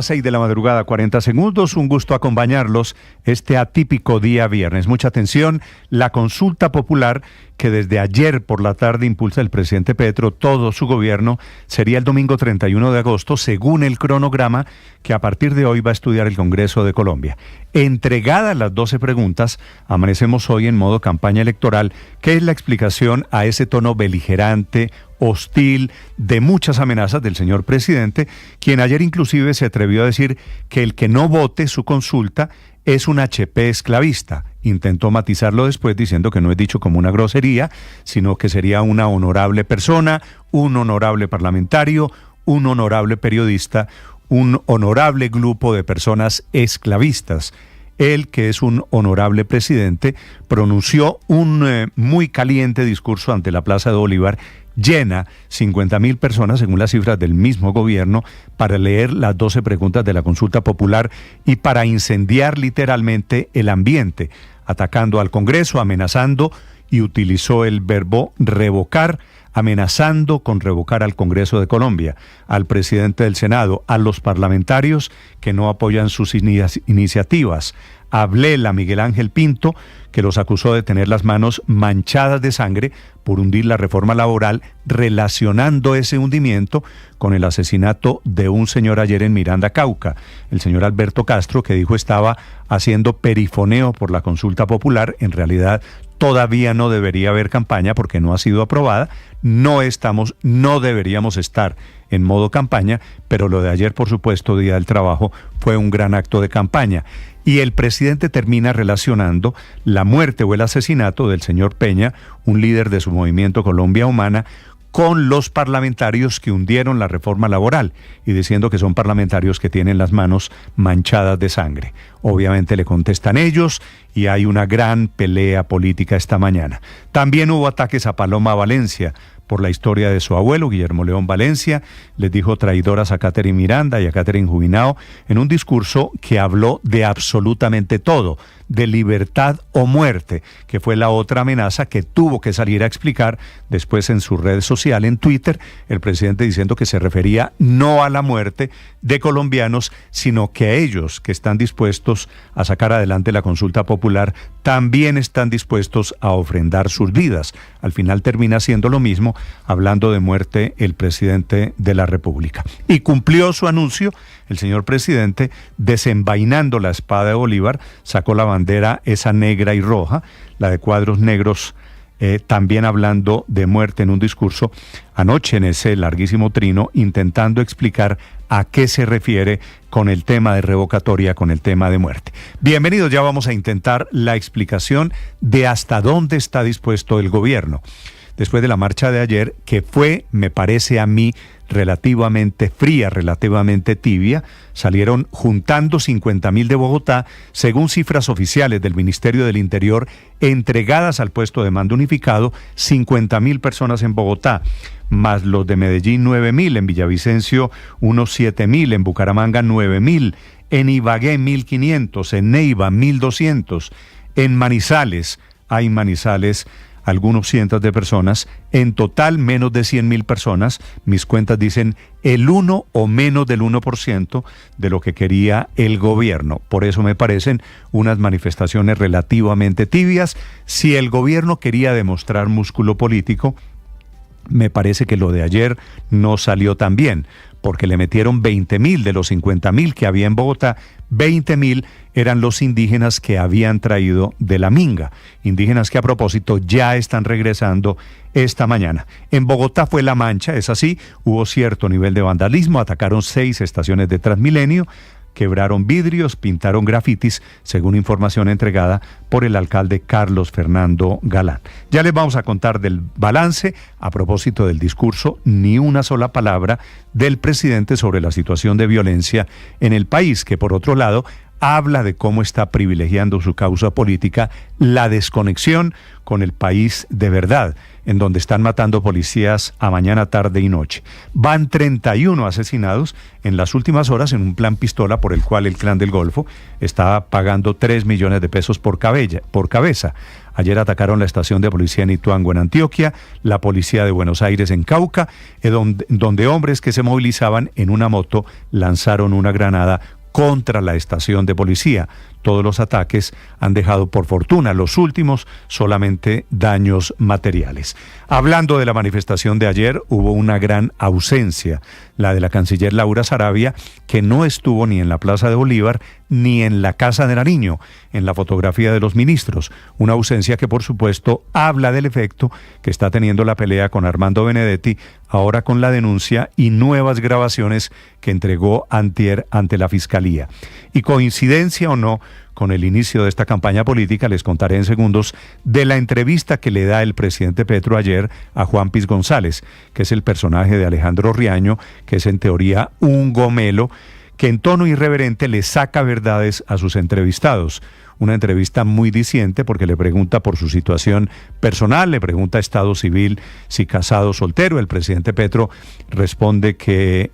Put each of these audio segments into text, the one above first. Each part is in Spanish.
6 de la madrugada, 40 segundos. Un gusto acompañarlos este atípico día viernes. Mucha atención, la consulta popular que desde ayer por la tarde impulsa el presidente Petro, todo su gobierno, sería el domingo 31 de agosto, según el cronograma que a partir de hoy va a estudiar el Congreso de Colombia. Entregadas las 12 preguntas, amanecemos hoy en modo campaña electoral, que es la explicación a ese tono beligerante, hostil, de muchas amenazas del señor presidente, quien ayer inclusive se atrevió a decir que el que no vote su consulta es un HP esclavista. Intentó matizarlo después diciendo que no es dicho como una grosería, sino que sería una honorable persona, un honorable parlamentario, un honorable periodista, un honorable grupo de personas esclavistas. Él, que es un honorable presidente, pronunció un muy caliente discurso ante la Plaza de Bolívar, llena, 50.000 personas, según las cifras del mismo gobierno, para leer las 12 preguntas de la consulta popular y para incendiar literalmente el ambiente, atacando al Congreso, amenazando, y utilizó el verbo revocar, amenazando con revocar al Congreso de Colombia, al presidente del Senado, a los parlamentarios que no apoyan sus iniciativas. Ablela Miguel Ángel Pinto, que los acusó de tener las manos manchadas de sangre por hundir la reforma laboral, relacionando ese hundimiento con el asesinato de un señor ayer en Miranda, Cauca, el señor Alberto Castro, que dijo estaba haciendo perifoneo por la consulta popular. En realidad todavía no debería haber campaña porque no ha sido aprobada, no deberíamos estar en modo campaña, pero lo de ayer, por supuesto, Día del Trabajo, fue un gran acto de campaña. Y el presidente termina relacionando la muerte o el asesinato del señor Peña, un líder de su movimiento Colombia Humana, con los parlamentarios que hundieron la reforma laboral y diciendo que son parlamentarios que tienen las manos manchadas de sangre. Obviamente le contestan ellos y hay una gran pelea política esta mañana. También hubo ataques a Paloma Valencia por la historia de su abuelo, Guillermo León Valencia. Les dijo traidoras a Catherine Miranda y a Catherine Jubinao en un discurso que habló de absolutamente todo, de libertad o muerte, que fue la otra amenaza que tuvo que salir a explicar después en su red social, en Twitter, el presidente diciendo que se refería no a la muerte de colombianos, sino que a ellos que están dispuestos a sacar adelante la consulta popular, también están dispuestos a ofrendar sus vidas. Al final termina siendo lo mismo, hablando de muerte el presidente de la República. Y cumplió su anuncio el señor presidente, desenvainando la espada de Bolívar, sacó la bandera esa negra y roja, la de cuadros negros, también hablando de muerte en un discurso anoche en ese larguísimo trino, intentando explicar a qué se refiere con el tema de revocatoria, con el tema de muerte. Bienvenidos, ya vamos a intentar la explicación de hasta dónde está dispuesto el gobierno. Después de la marcha de ayer, que fue, me parece a mí, relativamente fría, relativamente tibia, salieron juntando 50.000 de Bogotá, según cifras oficiales del Ministerio del Interior, entregadas al puesto de mando unificado, 50.000 personas en Bogotá, más los de Medellín 9.000, en Villavicencio unos 7.000, en Bucaramanga 9.000, en Ibagué 1.500, en Neiva 1.200, en Manizales, hay Manizales algunos cientos de personas, en total menos de 100.000 personas. Mis cuentas dicen el 1 o menos del 1% de lo que quería el gobierno. Por eso me parecen unas manifestaciones relativamente tibias. Si el gobierno quería demostrar músculo político, me parece que lo de ayer no salió tan bien, porque le metieron 20.000 de los 50.000 que había en Bogotá. 20.000 eran los indígenas que habían traído de la Minga, indígenas que a propósito ya están regresando esta mañana. En Bogotá fue la mancha, es así, hubo cierto nivel de vandalismo, atacaron 6 estaciones de Transmilenio, quebraron vidrios, pintaron grafitis, según información entregada por el alcalde Carlos Fernando Galán. Ya les vamos a contar del balance. A propósito del discurso, ni una sola palabra del presidente sobre la situación de violencia en el país, que por otro lado habla de cómo está privilegiando su causa política, la desconexión con el país de verdad, en donde están matando policías a mañana, tarde y noche. Van 31 asesinados en las últimas horas en un plan pistola por el cual el Clan del Golfo está pagando 3 millones de pesos por cabeza. Ayer atacaron la estación de policía en Ituango, en Antioquia, la policía de Buenos Aires en Cauca, donde hombres que se movilizaban en una moto lanzaron una granada contra la estación de policía. Todos los ataques han dejado, por fortuna, los últimos, solamente daños materiales. Hablando de la manifestación de ayer, hubo una gran ausencia, la de la canciller Laura Sarabia, que no estuvo ni en la Plaza de Bolívar ni en la Casa de Nariño, en la fotografía de los ministros. Una ausencia que, por supuesto, habla del efecto que está teniendo la pelea con Armando Benedetti, ahora con la denuncia y nuevas grabaciones que entregó antier ante la Fiscalía. Y coincidencia o no, con el inicio de esta campaña política, les contaré en segundos de la entrevista que le da el presidente Petro ayer a Juan Piz González, que es el personaje de Alejandro Riaño, que es en teoría un gomelo, que en tono irreverente le saca verdades a sus entrevistados. Una entrevista muy diciente porque le pregunta por su situación personal, le pregunta estado civil, si casado o soltero. El presidente Petro responde que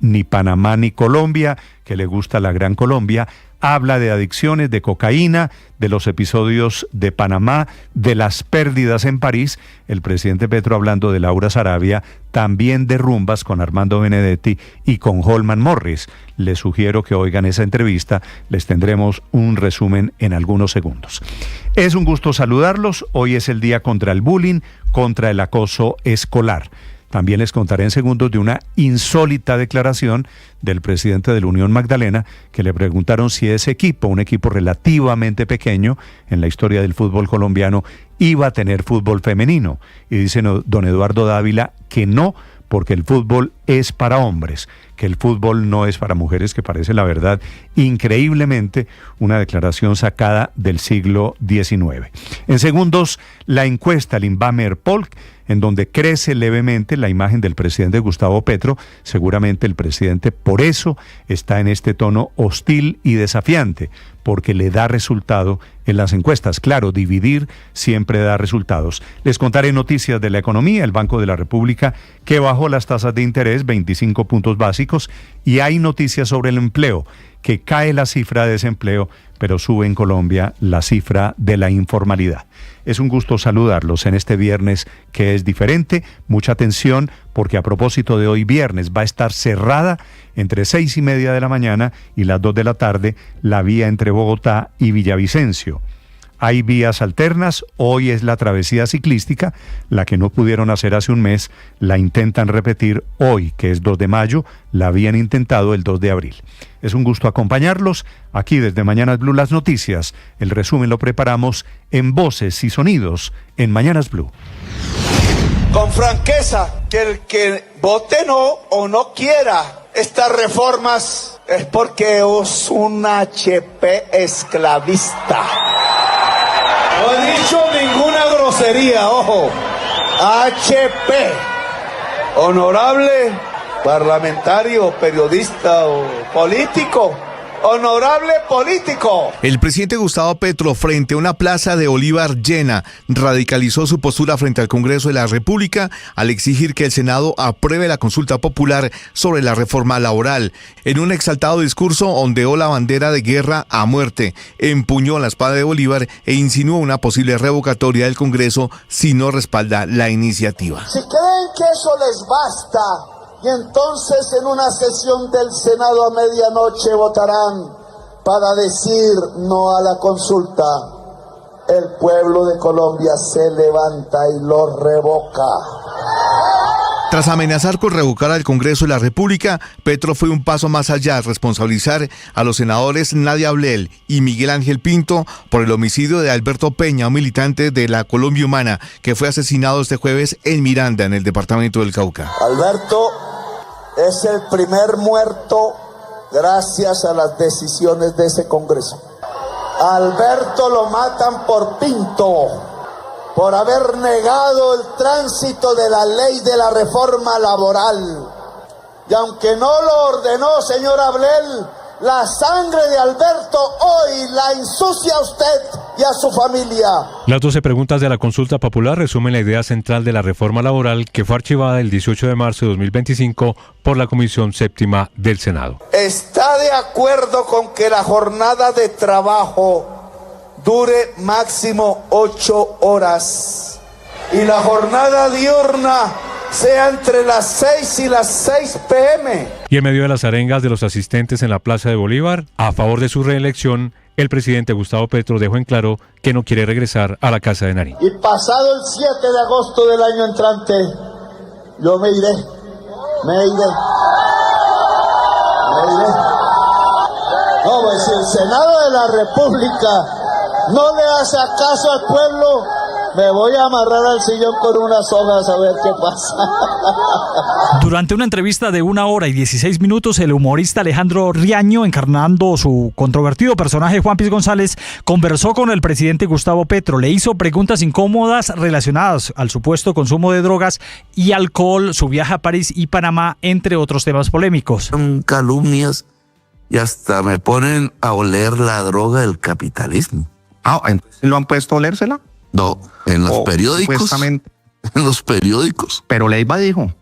ni Panamá ni Colombia, que le gusta la Gran Colombia. Habla de adicciones, de cocaína, de los episodios de Panamá, de las pérdidas en París. El presidente Petro hablando de Laura Sarabia, también de rumbas con Armando Benedetti y con Holman Morris. Les sugiero que oigan esa entrevista, les tendremos un resumen en algunos segundos. Es un gusto saludarlos. Hoy es el día contra el bullying, contra el acoso escolar. También les contaré en segundos de una insólita declaración del presidente de la Unión Magdalena, que le preguntaron si ese equipo, un equipo relativamente pequeño en la historia del fútbol colombiano, iba a tener fútbol femenino. Y dice don Eduardo Dávila que no, porque el fútbol es para hombres, que el fútbol no es para mujeres, que parece, la verdad, increíblemente una declaración sacada del siglo XIX. En segundos, la encuesta, el Inbamer Poll, en donde crece levemente la imagen del presidente Gustavo Petro. Seguramente el presidente por eso está en este tono hostil y desafiante, porque le da resultado en las encuestas. Claro, dividir siempre da resultados. Les contaré noticias de la economía. El Banco de la República que bajó las tasas de interés 25 puntos básicos, y hay noticias sobre el empleo, que cae la cifra de desempleo, pero sube en Colombia la cifra de la informalidad. Es un gusto saludarlos en este viernes que es diferente. Mucha atención, porque a propósito de hoy viernes va a estar cerrada entre 6:30 de la mañana y las 2 de la tarde la vía entre Bogotá y Villavicencio. Hay vías alternas. Hoy es la travesía ciclística, la que no pudieron hacer hace un mes, la intentan repetir hoy, que es 2 de mayo, la habían intentado el 2 de abril. Es un gusto acompañarlos aquí desde Mañanas Blue las noticias. El resumen lo preparamos en Voces y Sonidos en Mañanas Blue. Con franqueza, que el que vote no o no quiera estas reformas es porque es un HP esclavista. No he dicho ninguna grosería, ojo. HP. Honorable parlamentario, periodista o político. Honorable político. El presidente Gustavo Petro, frente a una plaza de Bolívar llena, radicalizó su postura frente al Congreso de la República al exigir que el Senado apruebe la consulta popular sobre la reforma laboral. En un exaltado discurso ondeó la bandera de guerra a muerte, empuñó la espada de Bolívar e insinuó una posible revocatoria del Congreso si no respalda la iniciativa. Si creen que eso les basta, y entonces en una sesión del Senado a medianoche votarán para decir no a la consulta, el pueblo de Colombia se levanta y lo revoca. Tras amenazar con revocar al Congreso de la República, Petro fue un paso más allá al responsabilizar a los senadores Nadia Ablel y Miguel Ángel Pinto por el homicidio de Alberto Peña, un militante de la Colombia Humana, que fue asesinado este jueves en Miranda, en el departamento del Cauca. Alberto es el primer muerto gracias a las decisiones de ese Congreso. Alberto lo matan por Pinto, por haber negado el tránsito de la ley de la reforma laboral. Y aunque no lo ordenó, señor Ablel, la sangre de Alberto hoy la ensucia a usted y a su familia. Las 12 preguntas de la consulta popular resumen la idea central de la reforma laboral que fue archivada el 18 de marzo de 2025 por la Comisión Séptima del Senado. ¿Está de acuerdo con que la jornada de trabajo dure máximo 8 horas y la jornada diurna sea entre las 6 y las 6 p.m. Y en medio de las arengas de los asistentes en la Plaza de Bolívar, a favor de su reelección, el presidente Gustavo Petro dejó en claro que no quiere regresar a la Casa de Nariño. Y pasado el 7 de agosto del año entrante, yo me iré. No, pues si el Senado de la República no le hace caso al pueblo, me voy a amarrar al sillón con unas hojas a ver qué pasa. Durante una entrevista de 1 hora y 16 minutos, el humorista Alejandro Riaño, encarnando su controvertido personaje Juan Piz González, conversó con el presidente Gustavo Petro. Le hizo preguntas incómodas relacionadas al supuesto consumo de drogas y alcohol, su viaje a París y Panamá, entre otros temas polémicos. Son calumnias y hasta me ponen a oler la droga del capitalismo. ¿Entonces lo han puesto a olérsela? No, en los periódicos. Supuestamente. En los periódicos. Pero Leiva dijo.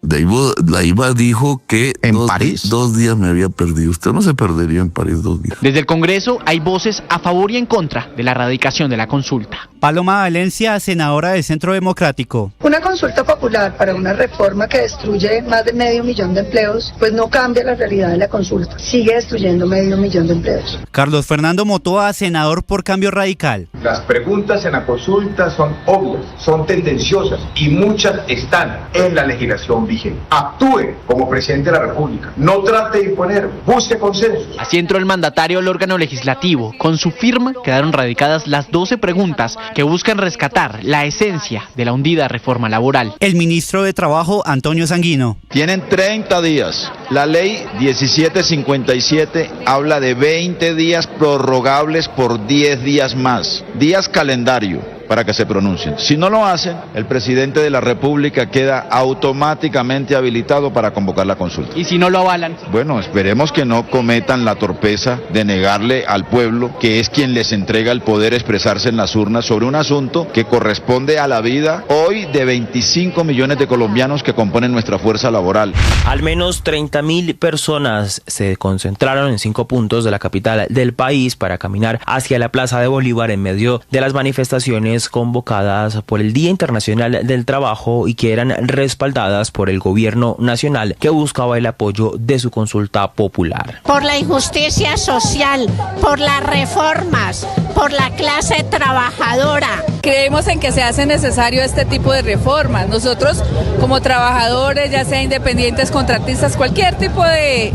Leiva dijo que en París 2 días me había perdido. Usted no se perdería en París 2 días. Desde el Congreso hay voces a favor y en contra de la erradicación de la consulta. Paloma Valencia, senadora del Centro Democrático. Una consulta popular para una reforma que destruye más de 500.000 de empleos, pues no cambia la realidad de la consulta. Sigue destruyendo 500.000 de empleos. Carlos Fernando Motoa, senador por Cambio Radical. Las preguntas en la consulta son obvias, son tendenciosas y muchas están en la legislación vigente. Actúe como presidente de la República, no trate de imponer, busque consensos. Así entró el mandatario al órgano legislativo. Con su firma quedaron radicadas las 12 preguntas que buscan rescatar la esencia de la hundida reforma laboral. El ministro de Trabajo, Antonio Sanguino. Tienen 30 días. La ley 1757 habla de 20 días prorrogables por 10 días más. Días calendario para que se pronuncien. Si no lo hacen, el presidente de la República queda automáticamente habilitado para convocar la consulta. ¿Y si no lo avalan? Bueno, esperemos que no cometan la torpeza de negarle al pueblo, que es quien les entrega el poder expresarse en las urnas sobre un asunto que corresponde a la vida hoy de 25 millones de colombianos que componen nuestra fuerza laboral. Al menos 30.000 personas se concentraron en 5 puntos de la capital del país para caminar hacia la Plaza de Bolívar en medio de las manifestaciones convocadas por el Día Internacional del Trabajo y que eran respaldadas por el gobierno nacional, que buscaba el apoyo de su consulta popular. Por la injusticia social, por las reformas, por la clase trabajadora. Creemos en que se hace necesario este tipo de reformas. Nosotros, como trabajadores, ya sea independientes, contratistas, cualquier tipo de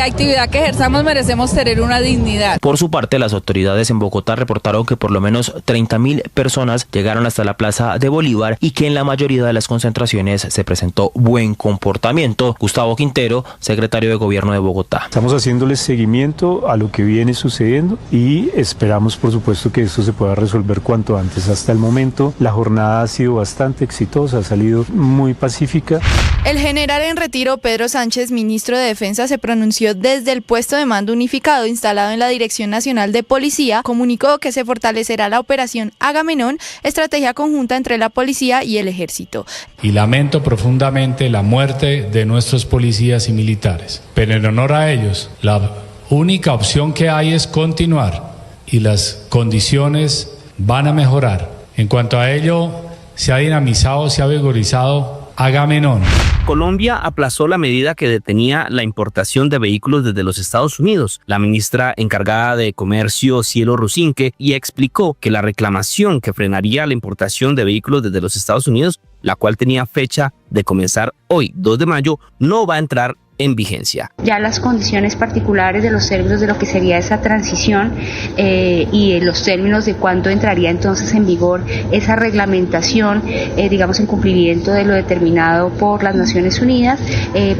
actividad que ejerzamos, merecemos tener una dignidad. Por su parte, las autoridades en Bogotá reportaron que por lo menos 30.000 personas llegaron hasta la Plaza de Bolívar y que en la mayoría de las concentraciones se presentó buen comportamiento. Gustavo Quintero, secretario de Gobierno de Bogotá. Estamos haciéndole seguimiento a lo que viene sucediendo y esperamos, por supuesto, que esto se pueda resolver cuanto antes. Hasta el momento, la jornada ha sido bastante exitosa, ha salido muy pacífica. El general en retiro, Pedro Sánchez, ministro de Defensa, se pronunció desde el puesto de mando unificado instalado en la Dirección Nacional de Policía. Comunicó que se fortalecerá la operación Agamenón, estrategia conjunta entre la policía y el ejército. Y lamento profundamente la muerte de nuestros policías y militares, pero en honor a ellos, la única opción que hay es continuar y las condiciones van a mejorar. En cuanto a ello, se ha dinamizado, se ha vigorizado Agamenón. Colombia aplazó la medida que detenía la importación de vehículos desde los Estados Unidos. La ministra encargada de Comercio, Cielo Rusinque, y explicó que la reclamación que frenaría la importación de vehículos desde los Estados Unidos, la cual tenía fecha de comenzar hoy, 2 de mayo, no va a entrar en vigencia. Ya las condiciones particulares de los términos de lo que sería esa transición y los términos de cuándo entraría entonces en vigor esa reglamentación, digamos en cumplimiento de lo determinado por las Naciones Unidas,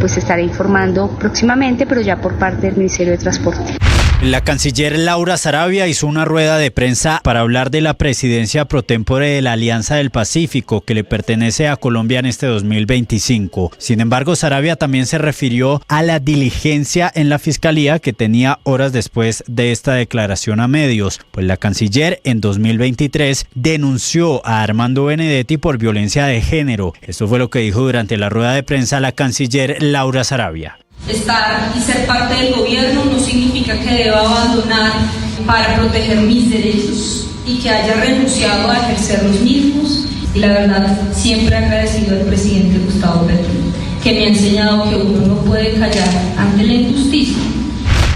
pues se estará informando próximamente, pero ya por parte del Ministerio de Transporte. La canciller Laura Sarabia hizo una rueda de prensa para hablar de la presidencia pro tempore de la Alianza del Pacífico, que le pertenece a Colombia en este 2025. Sin embargo, Sarabia también se refirió a la diligencia en la Fiscalía que tenía horas después de esta declaración a medios, pues la canciller en 2023 denunció a Armando Benedetti por violencia de género. Esto fue lo que dijo durante la rueda de prensa la canciller Laura Sarabia. Estar y ser parte del gobierno no significa que deba abandonar para proteger mis derechos y que haya renunciado a ejercer los mismos. Y la verdad, siempre agradecido al presidente Gustavo Petro, que me ha enseñado que uno no puede callar ante la injusticia.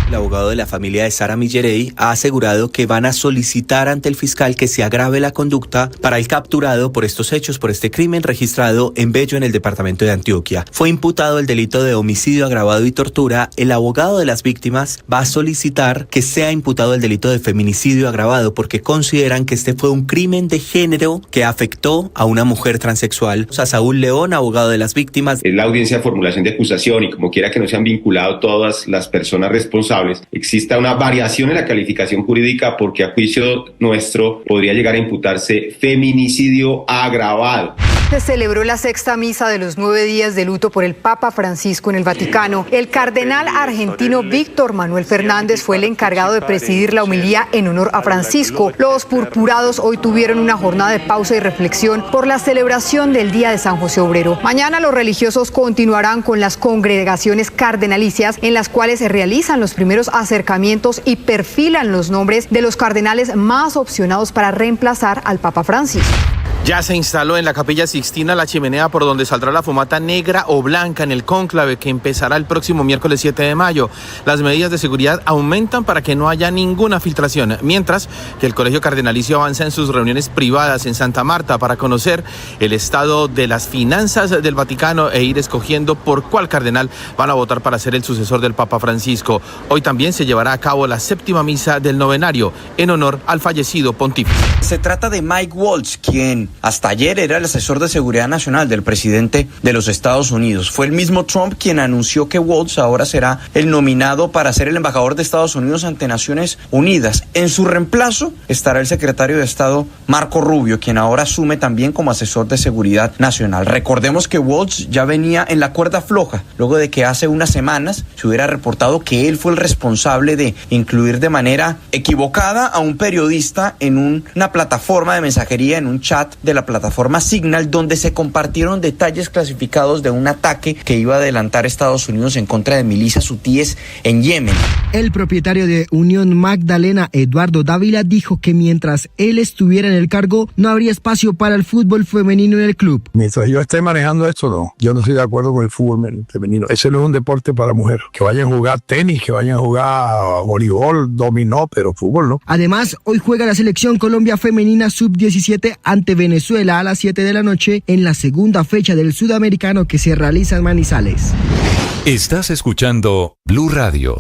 El abogado de la familia de Sara Millerey ha asegurado que van a solicitar ante el fiscal que se agrave la conducta para el capturado por estos hechos, por este crimen registrado en Bello, en el departamento de Antioquia. Fue imputado el delito de homicidio agravado y tortura. El abogado de las víctimas va a solicitar que sea imputado el delito de feminicidio agravado porque consideran que este fue un crimen de género que afectó a una mujer transexual. A Saúl León, abogado de las víctimas. Es la audiencia de formulación de acusación y como quiera que no se han vinculado todas las personas responsables, exista una variación en la calificación jurídica porque a juicio nuestro podría llegar a imputarse feminicidio agravado. Se celebró la sexta misa de los 9 días de luto por el Papa Francisco en el Vaticano. El cardenal argentino Víctor Manuel Fernández fue el encargado de presidir la homilía en honor a Francisco. Los purpurados hoy tuvieron una jornada de pausa y reflexión por la celebración del Día de San José Obrero. Mañana los religiosos continuarán con las congregaciones cardenalicias en las cuales se realizan los primeros acercamientos y perfilan los nombres de los cardenales más opcionados para reemplazar al Papa Francisco. Ya se instaló en la Capilla Sixtina la chimenea por donde saldrá la fumata negra o blanca en el cónclave que empezará el próximo miércoles 7 de mayo. Las medidas de seguridad aumentan para que no haya ninguna filtración, mientras que el Colegio Cardenalicio avanza en sus reuniones privadas en Santa Marta para conocer el estado de las finanzas del Vaticano e ir escogiendo por cuál cardenal van a votar para ser el sucesor del Papa Francisco. Hoy también se llevará a cabo la séptima misa del novenario en honor al fallecido pontífice. Se trata de Mike Waltz, quien hasta ayer era el asesor de seguridad nacional del presidente de los Estados Unidos. Fue el mismo Trump quien anunció que Waltz ahora será el nominado para ser el embajador de Estados Unidos ante Naciones Unidas. En su reemplazo estará el secretario de Estado Marco Rubio, quien ahora asume también como asesor de seguridad nacional. Recordemos que Waltz ya venía en la cuerda floja, luego de que hace unas semanas se hubiera reportado que él fue el responsable de incluir de manera equivocada a un periodista en una plataforma de mensajería, en un chat de la plataforma Signal, donde se compartieron detalles clasificados de un ataque que iba a adelantar Estados Unidos en contra de milicias hutíes en Yemen. El propietario de Unión Magdalena, Eduardo Dávila, dijo que mientras él estuviera en el cargo no habría espacio para el fútbol femenino en el club. Mientras yo esté manejando esto, no. Yo no estoy de acuerdo con el fútbol femenino. Ese no es un deporte para mujeres. Que vayan a jugar tenis, que vayan a jugar voleibol, dominó, pero fútbol no. Además, hoy juega la selección Colombia femenina sub-17 ante Venezuela a las 7 de la noche en la segunda fecha del Sudamericano que se realiza en Manizales. Estás escuchando Blue Radio.